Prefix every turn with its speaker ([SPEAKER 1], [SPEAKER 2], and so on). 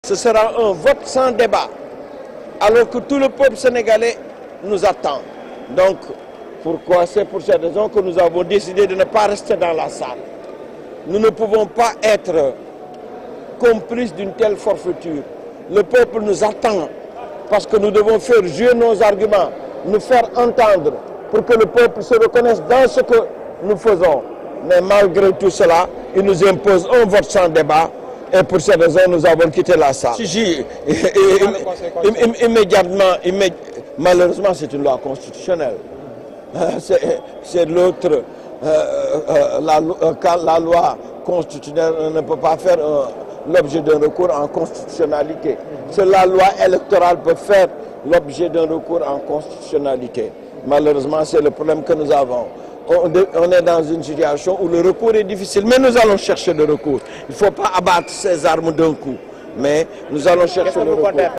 [SPEAKER 1] ce sera un vote sans débat, alors que tout le peuple sénégalais nous attend. Donc, c'est pour cette raison que nous avons décidé de ne pas rester dans la salle. Nous ne pouvons pas être complices d'une telle forfaiture. Le peuple nous attend parce que nous devons faire jouer nos arguments, nous faire entendre pour que le peuple se reconnaisse dans ce que nous faisons. Mais malgré tout cela, il nous impose un vote sans débat et pour cette raison, nous avons quitté la salle. Immédiatement, malheureusement, c'est une loi constitutionnelle. C'est l'autre, la loi constitutionnelle ne peut pas faire l'objet d'un recours en constitutionnalité. Seule la loi électorale peut faire l'objet d'un recours en constitutionnalité. Malheureusement, c'est le problème que nous avons. On est dans une situation où le recours est difficile, mais nous allons chercher le recours. Il ne faut pas abattre ces armes d'un coup, mais nous allons chercher le recours.